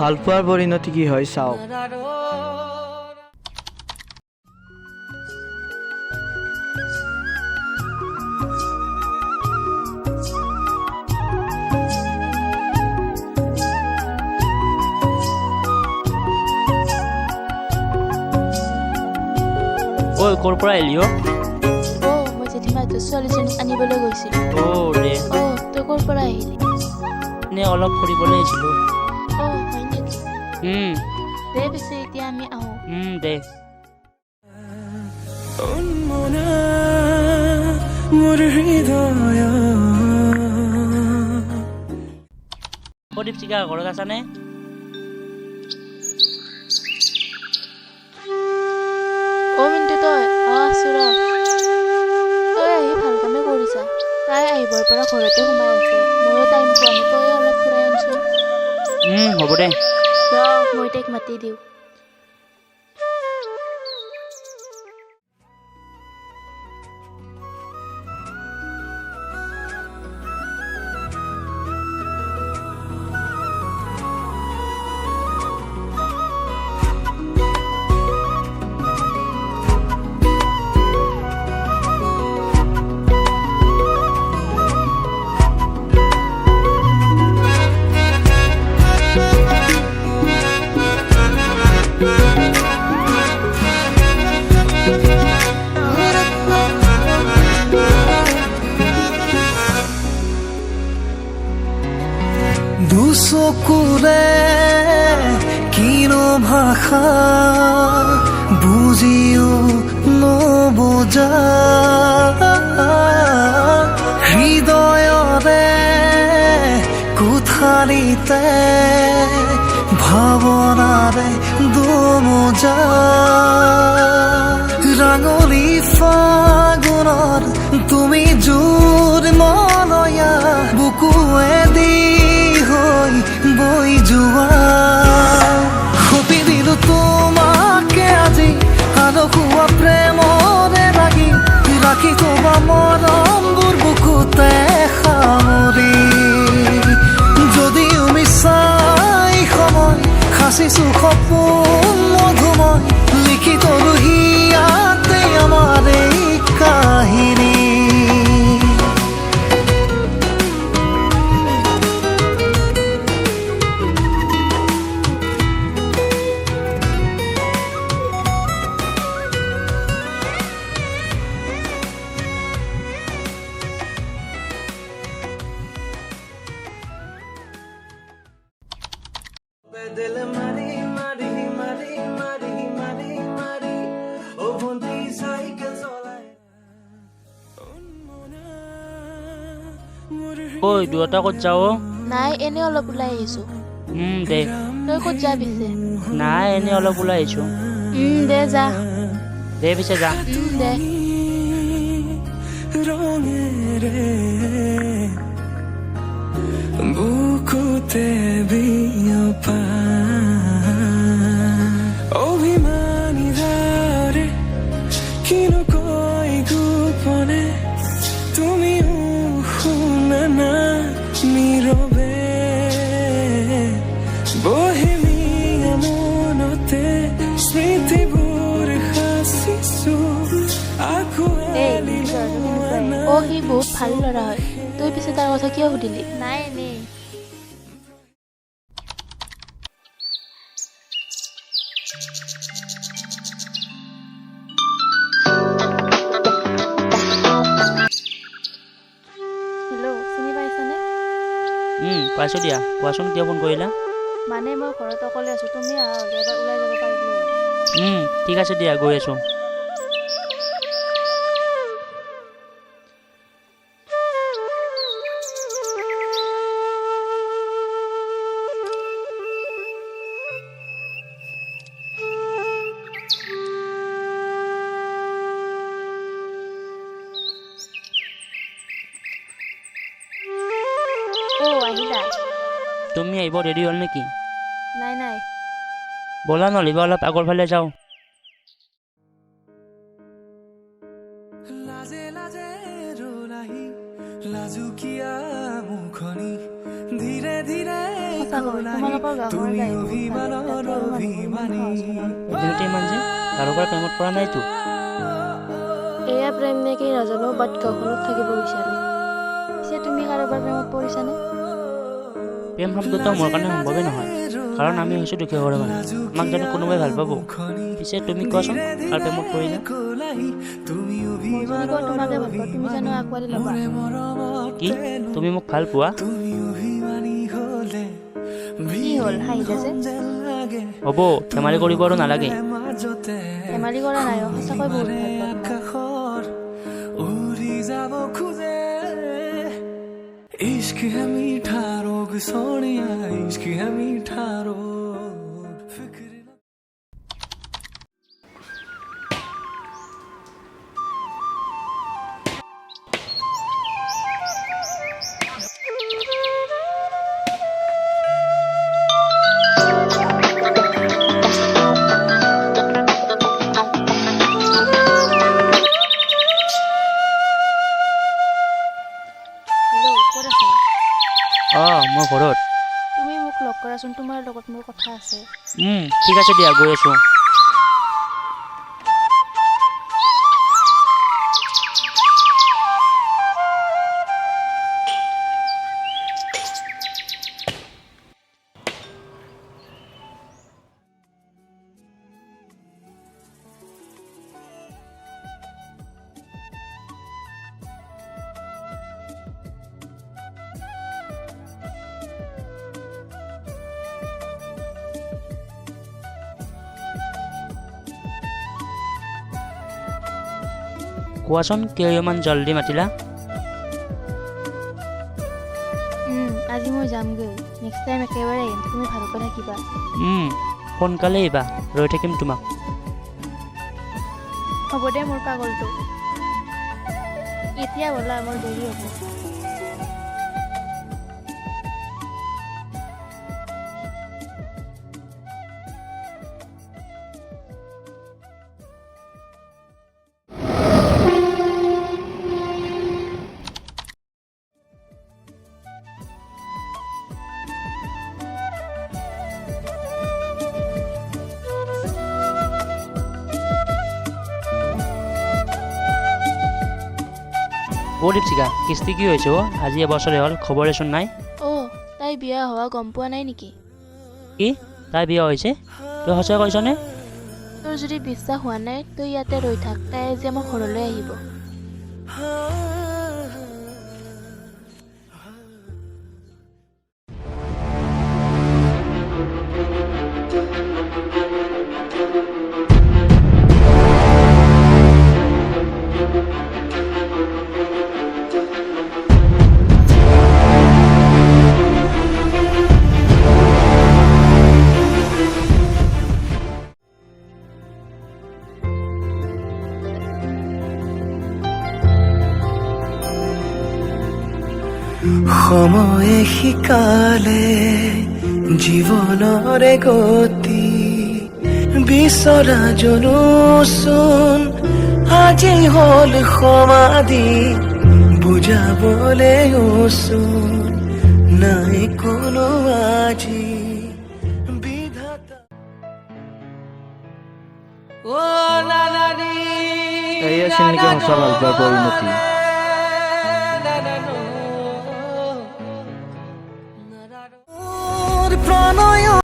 ভাল পোৱাৰ পৰিণতি কি হয় চাওক। ঐ ক'ৰ পৰা আহিলি অ'? মই জেঠিমাহঁতৰ ছোৱালীজনীক আনিবলৈ গৈছিলোঁ। দে তই ক'ৰ পৰা আহিলি? এনে অলপ ফুৰিবলৈ আহিছিলোঁ। হয় নেকি? দে পিছে এতিয়া আমি আহোঁ। দে দীপশিকা ঘৰত আছানে? মিণ্টু তই আছো ৰ। তই আহি ভাল কামে কৰিছা। তাই আহিবৰ পৰা ঘৰতে সোমাই আছে। ময়ো টাইম পোৱা নাই, তই অলপ ফুৰাই আনচোন। হ'ব দে। মই তাইক মাতি দিওঁ। দুচকুৰে কিনো ভাষা বুজিও নবুজা হৃদয়ৰে কোঠালিতে ভাৱনাৰে দুমোজা ৰাঙলী ফাগুনৰ তুমি জোৰ মলয়া বুকুৱে দি বৈ যোৱা সপি দিলো তোমাকে আজি আনকুৱা প্ৰেমৰে লাগি ৰাখি থবা মৰমবোৰ বুকুতে সামৰি যদিও মিছাই সময় সাঁচিছো সপোন মধুময় লিখি তৰো হিয়াতে আমাৰ এই কাহিনী दिल मारी मारी मारी मारी मारी मारी ओ बंदी साइकिल चलाए ঐ দুয়োটা ক'ত যাৱ? নাই, এনে অলপ ওলাই আহিছোঁ। দে তই ক'ত যা পিছে? নাই এনে অলপ ওলাই আহিছোঁ। দে যা। দে পিছে যা। দে রঙেরে বুকুতে বিয়পা অভিমানী ধারে কিনো কই গোপনে তুমিও শুনা না নীরবে বহেমিয়া মনতে স্মৃতিবোৰ সাঁচিছো সি বহুত ভাল ল'ৰা হয়। তই পিছে তাৰ কথা কিয় সুধিলি? নাই এনেই। হেল্ল', চিনি পাইছানে? পাইছোঁ দিয়া। কোৱাচোন কিয় ফোন কৰিলা? মানে মই ঘৰত অকলে আছোঁ, তুমি আহা হ'লে এবাৰ ওলাই যাব পাৰিলোঁ হয়। ঠিক আছে দিয়া, গৈ আছোঁ। আহিলা? তুমি আহিব ৰেডি হ'ল নেকি? নাই নাই। ব'লা নলিবা অলপ আগৰ ফালে যাওঁ। লাজে লাজে ৰলাহি লাজুকীয়া মুখনি ধীৰে ধীৰে সঁচাকৈ তোমালোকৰ গাঁৱৰ তুমি গাই বহুত ভাল। অভিমানৰ তাতে আৰু মানুহবোৰ ইমান অভিমানী। সহজ সৰল। এদিনতে ইমান যে কাৰোবাৰ প্ৰেমত পৰা নাইতো। এয়া প্ৰেম নেকি নাজানো, বাট গাঁওখনত থাকিব বিচাৰোঁ। পিছে তুমি কাৰোবাৰ প্ৰেমত পৰিছানে? প্ৰেম শব্দটো মোৰ কাৰণে সম্ভৱেই নহয়, কাৰণ আমি হৈছোঁ দুখীয়া ঘৰৰ মানুহ। আমাক জানো কোনোবাই ভাল পাব? পিছে তুমি কোৱাচোন, কাৰ প্ৰেমত পৰিলা? মই যদি কওঁ তোমাকে ভাল পাওঁ, তুমি জানো আঁকোৱালি ল'বা? কি তুমি মোক ভাল পোৱা? কি হ'ল হাঁহিলা যে? হ'ব, ধেমালি কৰিব আৰু নালাগে। ধেমালি কৰা নাই, সঁচাকৈ বহুত ভাল পাওঁ। উৰি যাব খোজে इश्क है मीठा रोग सोनिया इश्क है मीठा रोग फिक्र হেল্ল', ক'ত আছা? মই ঘৰত। তুমি মোক লগ কৰাচোন, তোমাৰ লগত মোৰ কথা আছে। ঠিক আছে দিয়া, গৈ আছোঁ। কোৱাচোন, কিয় ইমান জল্দি মাতিলা? আজি মই যামগৈ। নেক্সট টাইম একেবাৰে আহিম, তুমি ভালকৈ থাকিবা। সোনকালে আহিবা, ৰৈ থাকিম তোমাক। হ'ব দে মোৰ পাগলটো, এতিয়া ব'লা, মোৰ দেৰি হ'ব। দীপশিকা, কিস্তি কি হৈছে? আজি এবছৰে হ'ল, খবৰেচোন নাই। তাই বিয়া হোৱা গম পোৱা নাই নেকি? কি তাই বিয়া হৈছে? তই সঁচাই কৈছনে? তোৰ যদি বিশ্বাস হোৱা নাই, তই ইয়াতে ৰৈ থাক, তাই আজি আমাৰ ঘৰলৈ আহিব। সময়ে শিকালে জীৱনৰে গতি বিচৰা জনোচোন আজি হ'ল সমাধি বুজাবলে ওচোন নাই কোনো আজি বিধাতা এই আছিল নেকি সঁচা ভাল পোৱাৰ পৰিণতি।